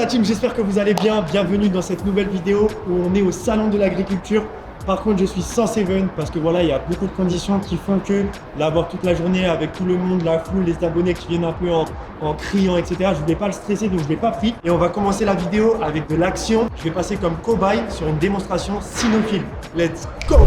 la team, j'espère que vous allez bien. Bienvenue dans cette nouvelle vidéo où on est au salon de l'agriculture. Par contre, je suis sans Seven parce que voilà, il y a beaucoup de conditions qui font que l'avoir toute la journée avec tout le monde, la foule, les abonnés qui viennent un peu en criant, etc. Je ne voulais pas le stresser, donc je ne l'ai pas pris. Et on va commencer la vidéo avec de l'action. Je vais passer comme cobaye sur une démonstration cynophile. Let's go!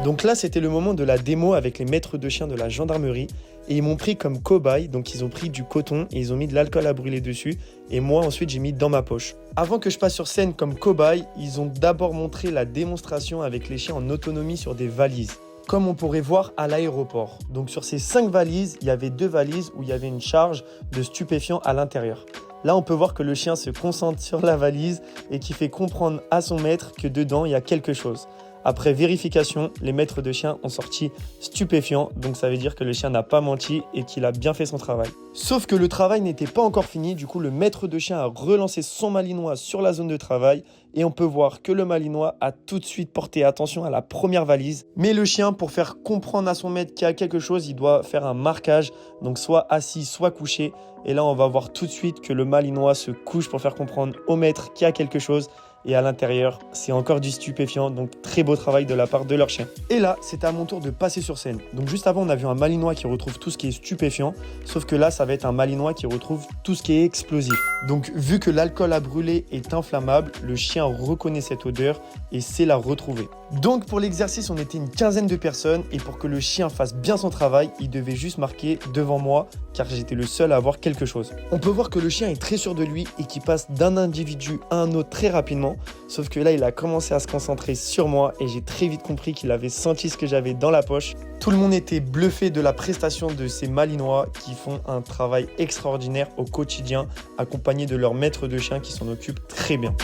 Donc là, c'était le moment de la démo avec les maîtres de chiens de la gendarmerie et ils m'ont pris comme cobaye, donc ils ont pris du coton et ils ont mis de l'alcool à brûler dessus et moi ensuite j'ai mis dans ma poche. Avant que je passe sur scène comme cobaye, ils ont d'abord montré la démonstration avec les chiens en autonomie sur des valises, comme on pourrait voir à l'aéroport. Donc sur ces 5 valises, il y avait 2 valises où il y avait une charge de stupéfiants à l'intérieur. Là, on peut voir que le chien se concentre sur la valise et qui fait comprendre à son maître que dedans, il y a quelque chose. Après vérification, les maîtres de chiens ont sorti stupéfiant, donc ça veut dire que le chien n'a pas menti et qu'il a bien fait son travail. Sauf que le travail n'était pas encore fini, du coup le maître de chien a relancé son malinois sur la zone de travail et on peut voir que le malinois a tout de suite porté attention à la première valise. Mais le chien, pour faire comprendre à son maître qu'il y a quelque chose, il doit faire un marquage, donc soit assis, soit couché. Et là, on va voir tout de suite que le malinois se couche pour faire comprendre au maître qu'il y a quelque chose. Et à l'intérieur, c'est encore du stupéfiant, donc très beau travail de la part de leur chien. Et là, c'est à mon tour de passer sur scène. Donc juste avant, on a vu un malinois qui retrouve tout ce qui est stupéfiant, sauf que là, ça va être un malinois qui retrouve tout ce qui est explosif. Donc vu que l'alcool à brûler est inflammable, le chien reconnaît cette odeur et sait la retrouver. Donc pour l'exercice, on était une quinzaine de personnes et pour que le chien fasse bien son travail, il devait juste marquer devant moi car j'étais le seul à avoir quelque chose. On peut voir que le chien est très sûr de lui et qu'il passe d'un individu à un autre très rapidement, sauf que là il a commencé à se concentrer sur moi et j'ai très vite compris qu'il avait senti ce que j'avais dans la poche. Tout le monde était bluffé de la prestation de ces malinois qui font un travail extraordinaire au quotidien, accompagnés de leur maître de chien qui s'en occupe très bien.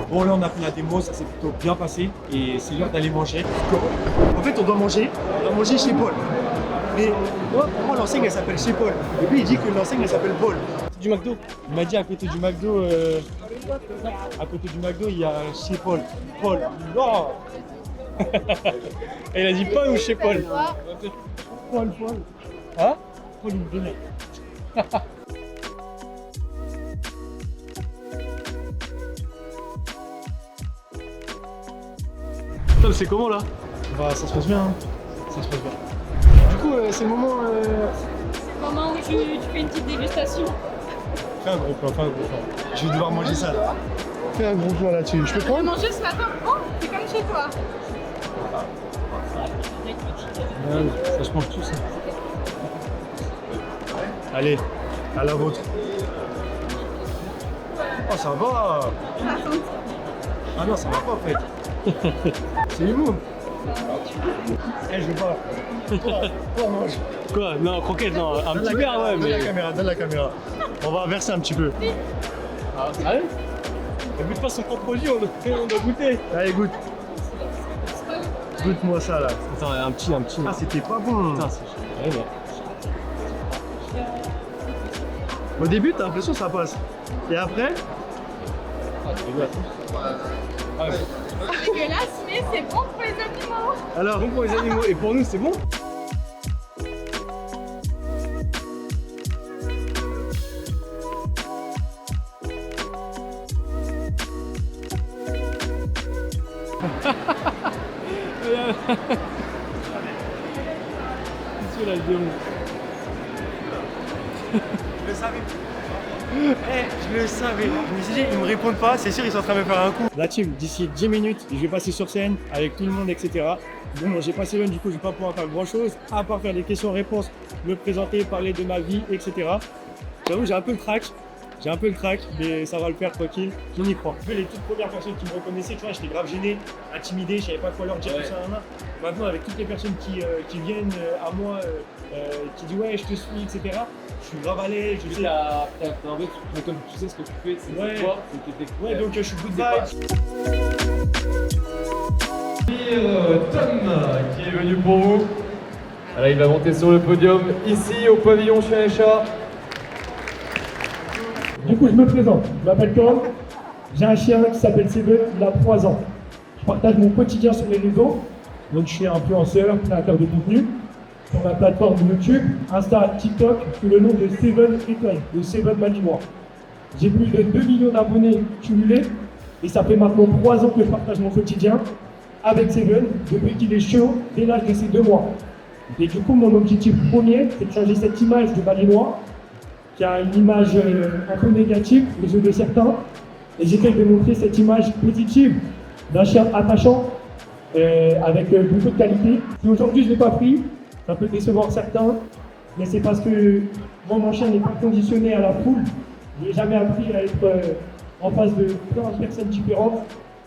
Bon, là on a fait la démo, ça s'est plutôt bien passé et c'est l'heure d'aller manger. En fait, on doit manger chez Paul. Mais moi, pour moi, l'enseigne elle s'appelle chez Paul. Et lui il dit que l'enseigne elle s'appelle Paul. Du McDo. Il m'a dit à côté du McDo, il y a chez Paul. Paul. Non. Et il a dit Paul ou chez Paul? Paul. Hein? Paul ou Benet. C'est comment là? Bah ça se passe bien, hein. Ça se passe bien. Du coup c'est le moment... C'est le moment où tu fais une petite dégustation. Fais un gros plan. Je vais devoir manger ça. Fais un gros plan là-dessus. Je peux prendre? J'ai mangé ce matin. Oh, c'est comme chez toi. Ça se mange tout ça. Allez, à la vôtre. Oh ça va. Ah non ça va pas en fait. C'est humour. Eh, je veux pas. Toi, mange. Quoi? Non, croquette, non. Un petit verre, ouais. Donne la caméra. On va verser un petit peu. Ah, sérieux? Elle goûte pas son propre jus, on doit goûter. Allez, goûte. Goûte-moi ça, là. Attends, un petit. Ah, c'était pas bon. Putain, c'est chiant. Au début, t'as l'impression que ça passe. Et après? Ah, c'est dégueulasse. Ah, ouais. C'est dégueulasse, mais c'est bon pour les animaux. Alors, Bon pour les animaux, et pour nous, c'est bon? Qu'est-ce que là, le démon? je le savais. Je le savais. Je me suis dit, ils me répondent pas, c'est sûr, ils sont en train de me faire un coup. La team, d'ici 10 minutes, je vais passer sur scène avec tout le monde, etc. Bon, j'ai passé l'heure, du coup, je vais pas pouvoir faire grand chose, à part faire des questions-réponses, me présenter, parler de ma vie, etc. J'avoue, j'ai un peu le trac, mais ça va le faire tranquille, on y croit. Les toutes premières personnes qui me reconnaissaient, tu vois, j'étais grave gêné, intimidé, je savais pas quoi leur dire, tout ça, Maintenant, avec toutes les personnes qui viennent à moi, qui disent ouais, je te suis, etc. Je suis grave à l'aise, je sais. Comme tu sais ce que tu fais, c'est ouais. toi, Ouais, donc je suis good vibe. Tom qui est venu pour vous. Alors, il va monter sur le podium ici au pavillon Chien et Chat. Du coup, je me présente. Je m'appelle Tom. J'ai un chien qui s'appelle Seven, il a 3 ans. Je partage mon quotidien sur les réseaux. Donc je suis influenceur, créateur de contenu sur la plateforme YouTube, Insta, TikTok, sous le nom de Seven Etoile, de Seven Malinois. J'ai plus de 2 millions d'abonnés cumulés et ça fait maintenant 3 ans que je partage mon quotidien avec Seven depuis qu'il est chaud dès l'âge de ses 2 mois. Et du coup, mon objectif premier, c'est de changer cette image de Malinois qui a une image un peu négative aux yeux de certains. Et j'essaie de montrer cette image positive d'un chien attachant avec beaucoup de qualité. Si aujourd'hui je ne l'ai pas pris, ça peut décevoir certains, mais c'est parce que moi, mon chien n'est pas conditionné à la foule. Je n'ai jamais appris à être en face de plein de personnes différentes.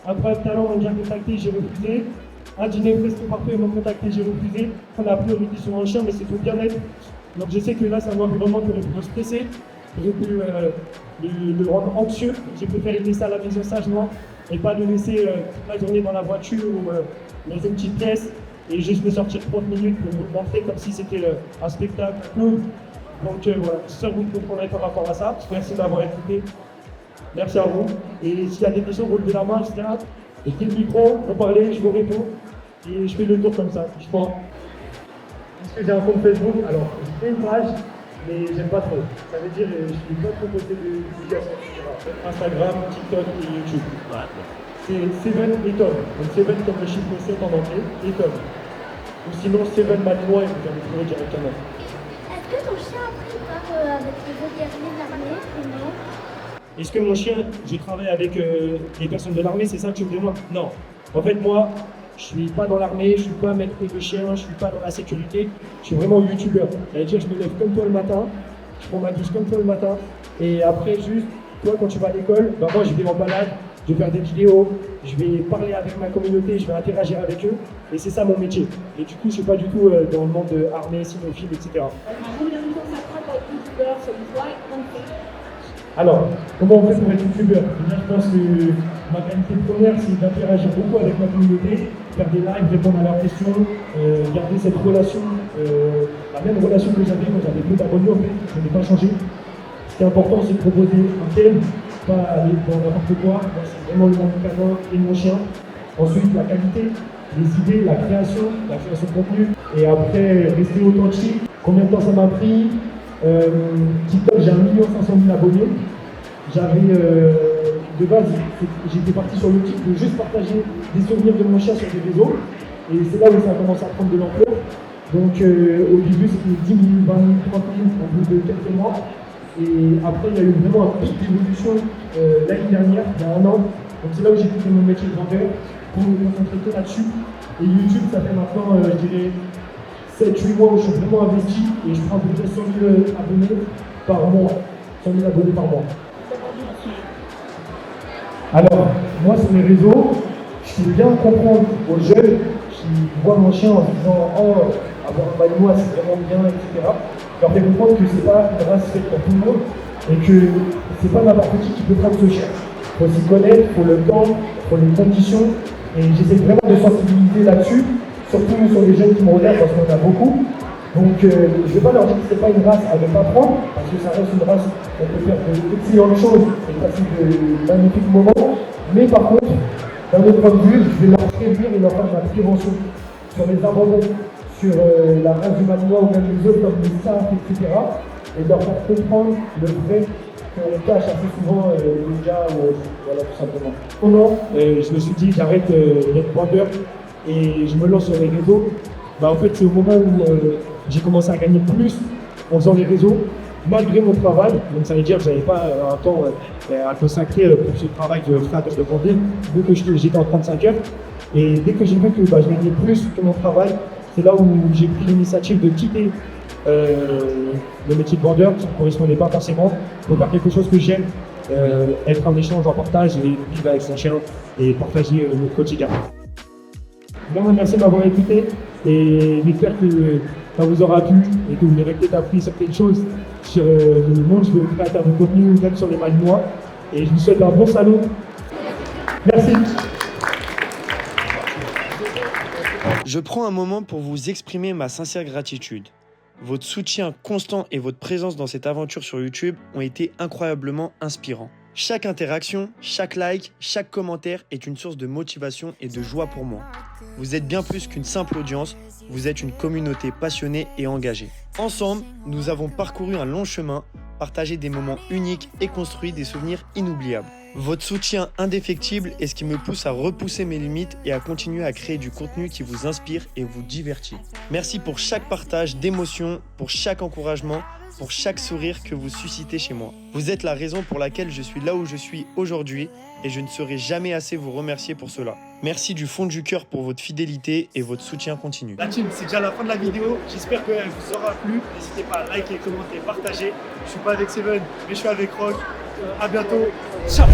Un bref talent m'a déjà contacté, j'ai refusé. Un dîner presque parfait m'a contacté, j'ai refusé. La priorité sur un chien, mais c'est son bien-être. Donc je sais que là, c'est un environnement qui aurait pu me stresser, qui aurait pu le rendre anxieux. J'ai préféré laisser à la maison sagement et pas le laisser toute la journée dans la voiture ou dans une petite pièce et juste me sortir 30 minutes pour vous le montrer comme si c'était un spectacle, un club. Donc voilà, j'espère que vous comprendrez par rapport à ça. Merci d'avoir écouté. Merci à vous. Et s'il y a des questions, vous levez la main, etc. Et quel micro, vous parlez, je vous réponds. Et je fais le tour comme ça, je crois. Est-ce que j'ai un compte Facebook? Alors, j'ai fait une page, mais j'aime pas trop. Ça veut dire je suis pas trop posté de publications, etc. Instagram, TikTok et YouTube. C'est Seven et Tom. Donc Seven comme le chiffre 7 en anglais, et Tom. Ou sinon Seven Malinois et vous allez trouver directement. Est-ce que ton chien a pris part avec les vétérinaires de l'armée ou non? Est-ce que mon chien, je travaille avec les personnes de l'armée, c'est ça que tu me demandes? Non. En fait, moi, je suis pas dans l'armée, je suis pas maître de chien, je suis pas dans la sécurité, je suis vraiment youtubeur. C'est-à-dire, je me lève comme toi le matin, je prends ma douche comme toi le matin, et après, juste, toi, quand tu vas à l'école, bah, moi, je vais en balade, je vais faire des vidéos, je vais parler avec ma communauté, je vais interagir avec eux, et c'est ça mon métier. Et du coup, je suis pas du tout dans le monde de armée, cynophile, etc. Combien de temps ça prend pour être youtubeur selon toi et comment tu fais? Alors, comment on fait pour être youtubeur? Déjà, je pense que ma qualité première, c'est d'interagir beaucoup avec ma communauté, faire des lives, répondre à leurs questions, garder cette relation, la même relation que j'avais quand j'avais peu d'abonnés, en fait, je n'ai pas changé. Ce qui est important, c'est de proposer un thème, pas aller dans n'importe quoi. Moi, c'est vraiment le monde canin et mon chien. Ensuite, la qualité, les idées, la création de contenu. Et après, rester authentique. Combien de temps ça m'a pris? TikTok, j'ai 1 500 000 abonnés. J'avais, de base, j'étais parti sur le type de juste partager des souvenirs de mon chien sur des réseaux. Et c'est là où ça a commencé à prendre de l'ampleur. Donc au début, c'était 10 000, 20 000, 30 000 au bout de quelques mois. Et après, il y a eu vraiment un pic d'évolution l'année dernière, il y a 1 an. Donc c'est là où j'ai quitté mon métier de vendeur pour me concentrer que là-dessus. Et YouTube, ça fait maintenant, je dirais, 7-8 mois où je suis vraiment investi et je prends à peu près 100 000 abonnés par mois. 100 000 abonnés par mois. Alors, moi sur les réseaux, je fais bien comprendre aux jeunes qui voient mon chien en se disant oh, avoir un malinois c'est vraiment bien, etc. Je leur fais comprendre que c'est pas une race faite pour tout le monde et que c'est pas n'importe qui peut prendre ce chien. Il faut s'y connaître, il faut le temps, il faut les conditions et j'essaie vraiment de sensibiliser là-dessus. Surtout sur les jeunes qui me regardent parce qu'on a beaucoup. Donc je ne vais pas leur dire que ce n'est pas une race à ne pas prendre, parce que ça reste une race où on peut faire d'excellentes choses et passer de magnifiques moments. Mais par contre, d'un autre point de vue, je vais leur prévenir et leur faire de la prévention sur les abandons, sur la race du malinois ou même les autres comme les saints, etc. Et leur faire comprendre le vrai qu'on cache assez souvent les gars, voilà tout simplement. Non, je me suis dit j'arrête d'être vendeur et je me lance sur les réseaux. Bah, en fait, c'est au moment où j'ai commencé à gagner plus en faisant les réseaux, malgré mon travail. Donc ça veut dire que je n'avais pas un temps à consacrer pour ce travail de créateur de contenu, vu que j'étais en 35 heures. Et dès que j'ai vu que je gagnais plus que mon travail, c'est là où j'ai pris l'initiative de quitter le métier de vendeur, qui ne correspondait pas forcément, pour faire quelque chose que j'aime, être en échange, en partage et vivre avec son chien et partager le quotidien. Je vous remercie de m'avoir écouté et j'espère que ça vous aura plu et que vous aurez peut-être appris certaines choses sur le monde de créateur de contenu ou même sur les malinois. Et je vous souhaite un bon salon. Merci. Je prends un moment pour vous exprimer ma sincère gratitude. Votre soutien constant et votre présence dans cette aventure sur YouTube ont été incroyablement inspirants. Chaque interaction, chaque like, chaque commentaire est une source de motivation et de joie pour moi. Vous êtes bien plus qu'une simple audience, vous êtes une communauté passionnée et engagée. Ensemble, nous avons parcouru un long chemin, partagé des moments uniques et construit des souvenirs inoubliables. Votre soutien indéfectible est ce qui me pousse à repousser mes limites et à continuer à créer du contenu qui vous inspire et vous divertit. Merci pour chaque partage d'émotions, pour chaque encouragement, pour chaque sourire que vous suscitez chez moi. Vous êtes la raison pour laquelle je suis là où je suis aujourd'hui et je ne saurais jamais assez vous remercier pour cela. Merci du fond du cœur pour votre fidélité et votre soutien continu. La team, c'est déjà la fin de la vidéo. J'espère qu'elle vous aura plu. N'hésitez pas à liker, commenter, partager. Je suis pas avec Seven, mais je suis avec Rock. À bientôt. Ciao.